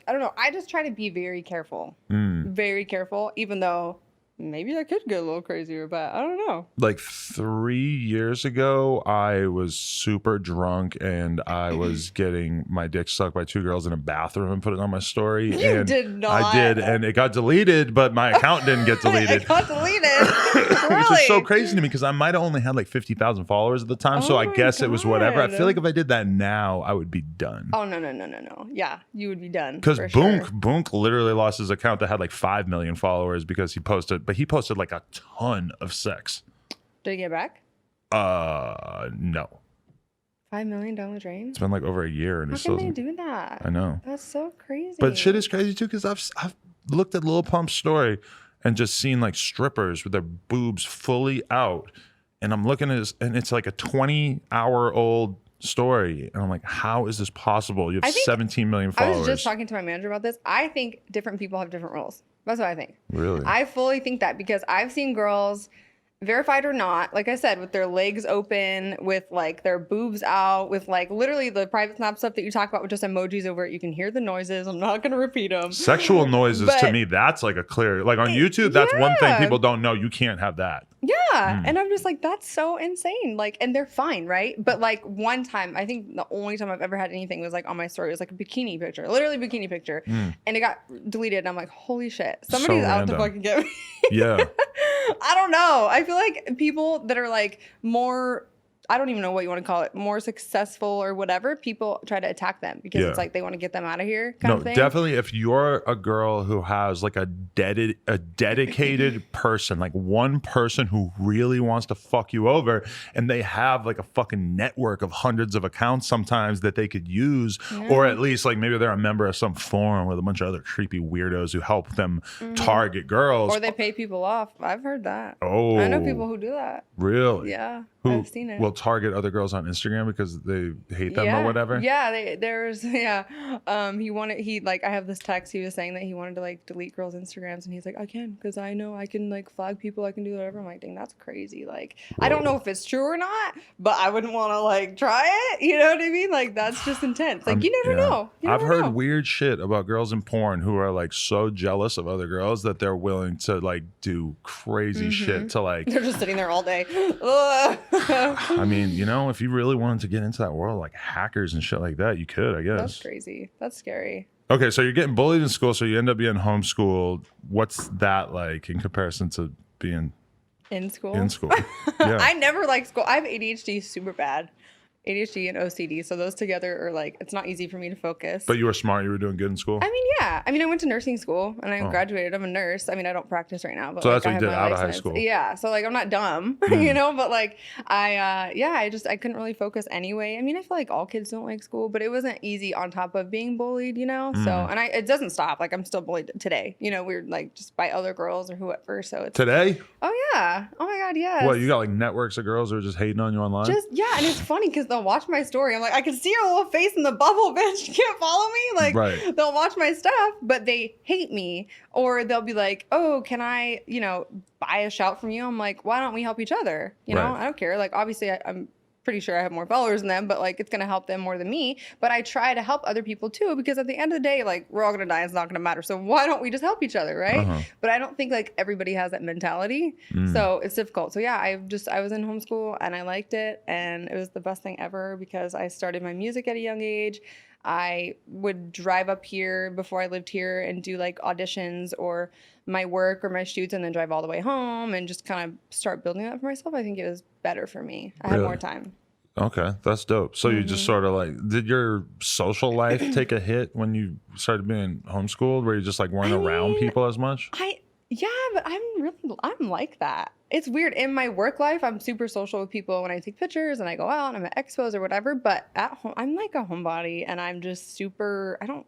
I don't know. I just try to be very careful. Very careful, even though maybe I could get a little crazier, but I don't know. Like 3 years ago, I was super drunk and I was getting my dick sucked by 2 girls in a bathroom and put it on my story. You and did not. I did, and it got deleted, but my account didn't get deleted. It got deleted. Really? Which is so crazy to me because I might have only had like 50,000 followers at the time. So I guess it was whatever. I feel like if I did that now, I would be done. Oh, no. Yeah, you would be done. Because Boonk literally lost his account that had like 5 million followers because he posted like a ton of sex. Did he get back? No. $5 million drain? It's been like over a year and How can they do that? I know. That's so crazy. But shit is crazy too because I've looked at Lil Pump's story and just seen like strippers with their boobs fully out, and I'm looking at this and it's like a 20-hour-old story, and I'm like, how is this possible? You have 17 million followers. I was just talking to my manager about this. I think different people have different roles. That's what I think. Really? I fully think that because I've seen girls, verified or not, like I said, with their legs open, with like their boobs out, with like literally the private snap stuff that you talk about with just emojis over it. You can hear the noises. I'm not going to repeat them. Sexual noises, to me, that's like a clear, like on YouTube, that's one thing people don't know. You can't have that. Yeah. And I'm just like, that's so insane. Like, and they're fine, right? But like one time, I think the only time I've ever had anything was like on my story. It was like a bikini picture, literally bikini picture. And it got deleted. And I'm like, holy shit. Somebody's out to fucking get me. Yeah. I don't know. I feel like people that are like more, I don't even know what you want to call it, more successful or whatever, people try to attack them because it's like they want to get them out of here kind of thing. Definitely if you're a girl who has like a dedicated person, like one person who really wants to fuck you over, and they have like a fucking network of hundreds of accounts sometimes that they could use, or at least like maybe they're a member of some forum with a bunch of other creepy weirdos who help them target girls. Or they pay people off. I've heard that. Oh. I know people who do that. Really? Yeah. Who I've seen it. will target other girls on Instagram because they hate them or whatever? Yeah, I have this text, he was saying that he wanted to like delete girls' Instagrams, and he's like, I can, because I know I can like flag people, I can do whatever. I'm like, dang, that's crazy. Like, I don't know if it's true or not, but I wouldn't want to like try it. You know what I mean? Like, that's just intense. Like, you never know. I've heard weird shit about girls in porn who are like so jealous of other girls that they're willing to like do crazy shit to like. They're just sitting there all day. I mean, you know, if you really wanted to get into that world, like hackers and shit like that, you could, I guess. That's crazy. That's scary. Okay, so you're getting bullied in school, so you end up being homeschooled. What's that like in comparison to being in school? In school. Yeah. I never liked school. I have ADHD super bad. ADHD and OCD. So those together are like, it's not easy for me to focus. But you were smart. You were doing good in school? I mean, yeah. I mean, I went to nursing school and I graduated. I'm a nurse. I mean, I don't practice right now. But so like, that's what you did out of high school? Yeah. So like, I'm not dumb, you know, but like, I couldn't really focus anyway. I mean, I feel like all kids don't like school, but it wasn't easy on top of being bullied, you know? So, and it doesn't stop. Like, I'm still bullied today, you know, we're like just by other girls or whoever. So it's. Today? Oh, yeah. Oh my God. Yes. What, you got like networks of girls who are just hating on you online? And it's funny because they'll watch my story. I'm like, I can see your little face in the bubble, bitch. You can't follow me. Like, they'll watch my stuff, but they hate me. Or they'll be like, oh, can I, you know, buy a shout from you? I'm like, why don't we help each other? You know, I don't care. Like, obviously, I'm pretty sure I have more followers than them, but like, it's going to help them more than me. But I try to help other people too, because at the end of the day, like, we're all going to die. It's not going to matter. So why don't we just help each other? Right. But I don't think like everybody has that mentality. So it's difficult. So yeah, I was in homeschool and I liked it. And it was the best thing ever because I started my music at a young age. I would drive up here before I lived here and do like auditions or my work or my shoots and then drive all the way home and just kind of start building that for myself. I think it was better for me. I had more time. Okay, that's dope. So you just sort of like, did your social life take a hit when you started being homeschooled where you just like weren't around people as much? Yeah, but I'm like that. It's weird. In my work life, I'm super social with people when I take pictures and I go out and I'm at expos or whatever. But at home, I'm like a homebody and I'm just super, I don't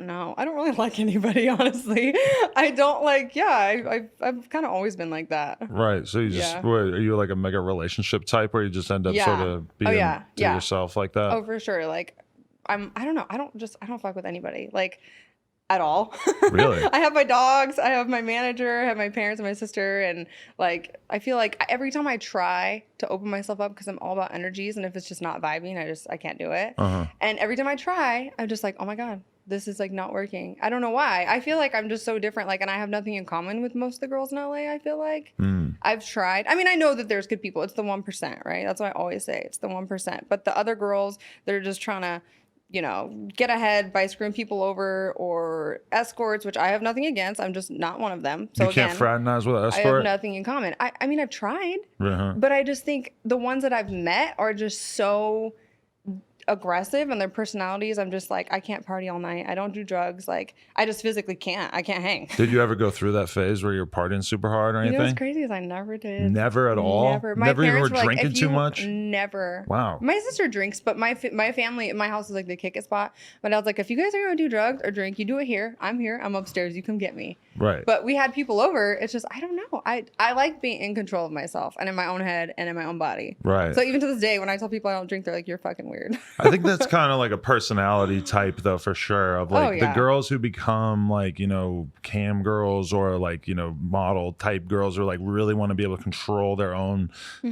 know. I don't really like anybody, honestly. I don't like, I've kind of always been like that. Right. So you just, are you like a mega relationship type where you just end up sort of being to yourself like that? Oh, for sure. Like, I don't know. I don't fuck with anybody. Like, at all. Really? I have my dogs, I have my manager, I have my parents and my sister, and like I feel like every time I try to open myself up because I'm all about energies, and if it's just not vibing, I can't do it. And every time I try, I'm just like, oh my God, this is like not working. I don't know why. I feel like I'm just so different. Like, and I have nothing in common with most of the girls in LA, I feel like. I've tried. I mean, I know that there's good people. It's the 1%, right? That's what I always say. It's the 1%. But the other girls, they're just trying to, you know, get ahead by screwing people over, or escorts, which I have nothing against. I'm just not one of them. So you can't fraternize with an escort? I have nothing in common. I mean, I've tried, but I just think the ones that I've met are just so aggressive, and their personalities, I'm just like, I can't party all night. I don't do drugs. Like, I just physically can't. I can't hang. Did you ever go through that phase where you're partying super hard or anything? You know what's crazy is I never did. Never at all? Never. Never even were drinking too much? Never. Wow. My sister drinks, but my family, my house is like the kick it spot. But I was like, if you guys are going to do drugs or drink, you do it here. I'm here. I'm upstairs. You come get me. Right. But we had people over. It's just, I don't know. I like being in control of myself and in my own head and in my own body. Right. So even to this day, when I tell people I don't drink, they're like, you're fucking weird. I think that's kind of like a personality type, though, for sure. Of like the girls who become like, you know, cam girls or like, you know, model type girls, or like really want to be able to control their own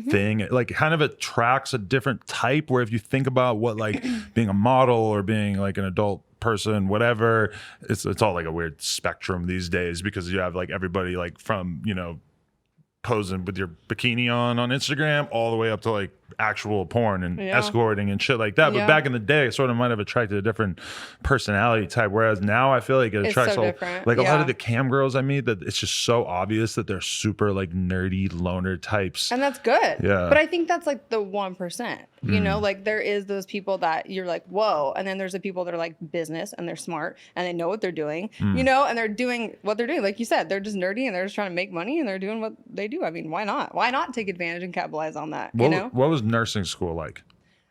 thing. It like kind of attracts a different type, where if you think about what like being a model or being like an adult person, whatever, it's all like a weird spectrum these days, because you have like everybody like from, you know, posing with your bikini on Instagram all the way up to like actual porn and escorting and shit like that. But back in the day, it sort of might have attracted a different personality type, whereas now I feel like it attracts so like a lot of the cam girls I meet, that it's just so obvious that they're super like nerdy loner types, and that's good. But I think that's like the 1%, you know, like there is those people that you're like, whoa, and then there's the people that are like business and they're smart and they know what they're doing, you know, and they're doing what they're doing. Like you said, they're just nerdy and they're just trying to make money and they're doing what they do. I mean, why not take advantage and capitalize on that? You know, what was nursing school like?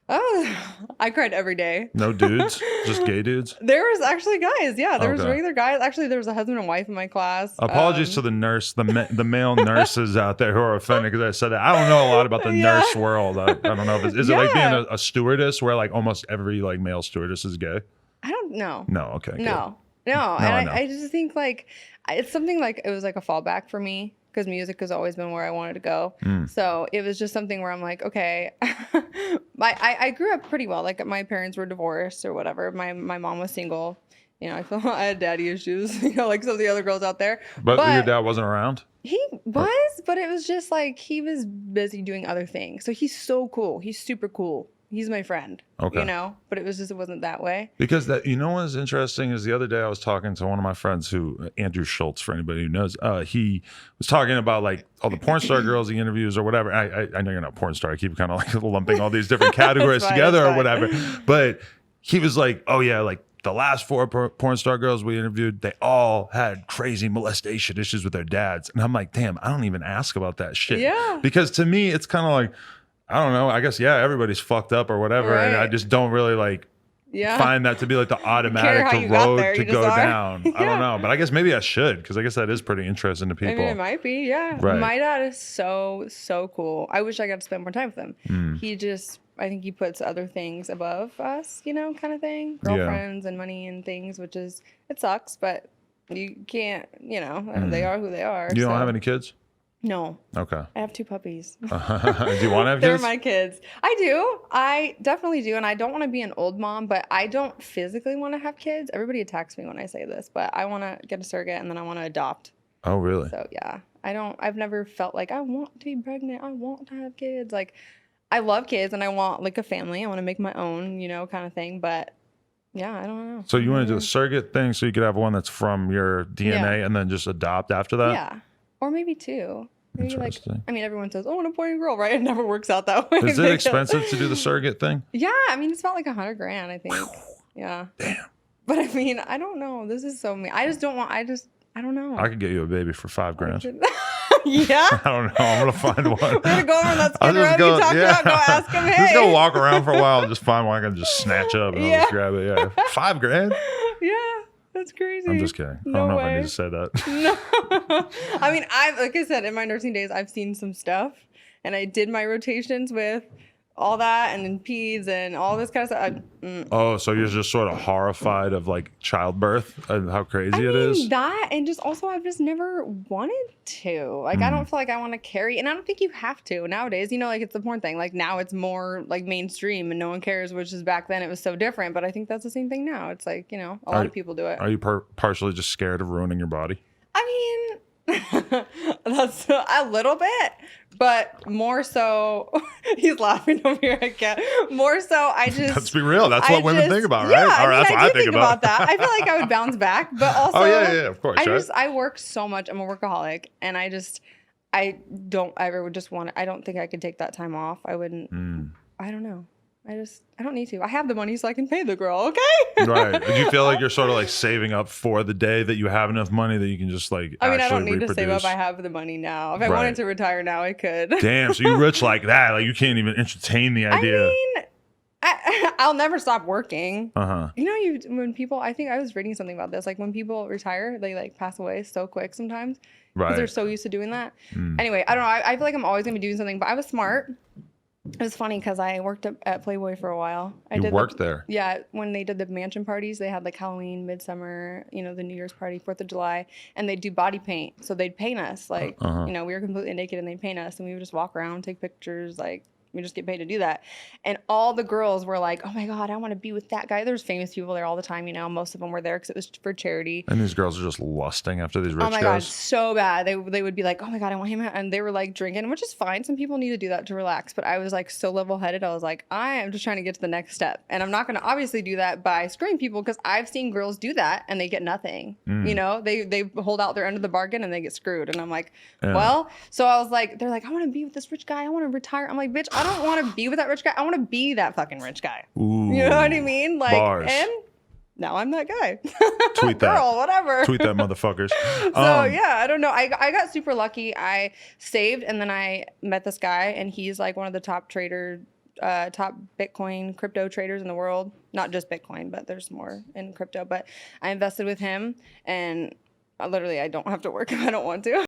Oh, I cried every day. No dudes? Just gay dudes? There was actually guys. Yeah, there was regular guys. Actually, there was a husband and wife in my class. Apologies to the nurse, the male nurses out there who are offended because I said that. I don't know a lot about the nurse world. I don't know if is it like being a stewardess where like almost every like male stewardess is gay? I don't know. No, okay. No. And I just think like it's something like it was like a fallback for me, because music has always been where I wanted to go. So it was just something where I'm like, okay, I grew up pretty well. Like my parents were divorced or whatever. My mom was single. You know, I feel I had daddy issues, you know, like some of the other girls out there. But your dad wasn't around? He was, but it was just like he was busy doing other things. So he's so cool. He's super cool. He's my friend, you know, but it wasn't that way. Because that, you know, what's interesting is the other day I was talking to one of my friends Andrew Schultz, for anybody who knows, he was talking about like all the porn star girls he interviews or whatever. I know you're not a porn star. I keep kind of like lumping all these different categories together or whatever. But he was like, oh yeah, like the last 4 porn star girls we interviewed, they all had crazy molestation issues with their dads. And I'm like, damn, I don't even ask about that shit. Yeah. Because to me, it's kind of like, I don't know. I guess, everybody's fucked up or whatever. Right. And I just don't really like find that to be like the automatic road to go down. I don't know. But I guess maybe I should, because I guess that is pretty interesting to people. I mean, it might be. Yeah. Right. My dad is so cool. I wish I got to spend more time with him. He just, I think he puts other things above us, you know, kind of thing. Girlfriends and money and things, which is, it sucks, but you can't, you know, they are who they are. You don't have any kids? No. Okay. I have 2 puppies. Do you want to have kids? They're my kids. I do. I definitely do. And I don't want to be an old mom, but I don't physically want to have kids. Everybody attacks me when I say this, but I want to get a surrogate and then I want to adopt. Oh, really? So, yeah. I've never felt like I want to be pregnant. I want to have kids. Like, I love kids and I want like a family. I want to make my own, you know, kind of thing. But yeah, I don't know. So you want to do a surrogate thing so you could have one that's from your DNA and then just adopt after that? Yeah. Or maybe 2. Maybe like, I mean, everyone says, oh, I want a boy and girl, right? It never works out that way. Is it expensive to do the surrogate thing? Yeah. I mean, it's about like $100,000, I think. Yeah. Damn. But I mean, I don't know. This is so mean. I don't know. I could get you a baby for $5,000. Yeah? I don't know. I'm going to find one. We're going to go over on that Skid Row you talked about. Go ask him, hey. Just go walk around for a while and just find one I can just snatch up and I'll just grab it. Yeah. $5,000? Yeah. That's crazy. I'm just kidding. No I don't know if I need to say that. No. I mean, like I said, in my nursing days, I've seen some stuff and I did my rotations with all that, and then peds and all this kind of stuff. Oh, so you're just sort of horrified of like childbirth and how crazy it is? That, and just also I've just never wanted to. Like, I don't feel like I want to carry, and I don't think you have to nowadays. You know, like it's the porn thing. Like now it's more like mainstream and no one cares, which is back then it was so different. But I think that's the same thing now. It's like, you know, a lot of people do it. Are you partially just scared of ruining your body? I mean, that's a little bit, but more so, he's laughing over here again. More so, I just. Let's be real. That's what women think about, right? Yeah, or that's what I think about. That. I feel like I would bounce back, but also. Oh, yeah, of course. I work so much. I'm a workaholic, and I don't ever just want to. I don't think I could take that time off. I wouldn't. I don't know. I don't need to. I have the money so I can pay the girl, okay? Right. Do you feel like you're sort of like saving up for the day that you have enough money that you can just like I don't need to save up. I have the money now. If I wanted to retire now, I could. Damn, so you're rich like that. Like you can't even entertain the idea. I mean, I'll never stop working. Uh-huh. You know, when people, I think I was reading something about this. Like when people retire, they like pass away so quick sometimes. Right. Because they're so used to doing that. Anyway, I don't know. I feel like I'm always going to be doing something, but I was smart. It was funny because I worked at Playboy for a while. You worked there? Yeah. When they did the mansion parties, they had like Halloween, Midsummer, you know, the New Year's party, 4th of July, and they'd do body paint. So they'd paint us. Like, you know, we were completely naked and they'd paint us and we would just walk around, take pictures, like, we just get paid to do that. And all the girls were like, oh my God, I want to be with that guy. There's famous people there all the time, you know. Most of them were there because it was for charity. And these girls are just lusting after these rich guys? Oh my God, so bad. They would be like, oh my God, I want him. And they were like drinking, which is fine. Some people need to do that to relax. But I was like so level-headed. I was like, I am just trying to get to the next step. And I'm not going to obviously do that by screwing people because I've seen girls do that and they get nothing. You know, they hold out their end of the bargain and they get screwed. And I'm like, well, so I was like, they're like, I want to be with this rich guy. I want to retire. I'm like, bitch, I don't want to be with that rich guy. I want to be that fucking rich guy. Ooh, you know what I mean? Like, bars. And now I'm that guy. Tweet that. Girl, whatever. Tweet that, motherfuckers. So yeah, I don't know. I got super lucky. I saved and then I met this guy and he's like one of the top Bitcoin crypto traders in the world. Not just Bitcoin, but there's more in crypto. But I invested with him and literally I don't have to work if I don't want to.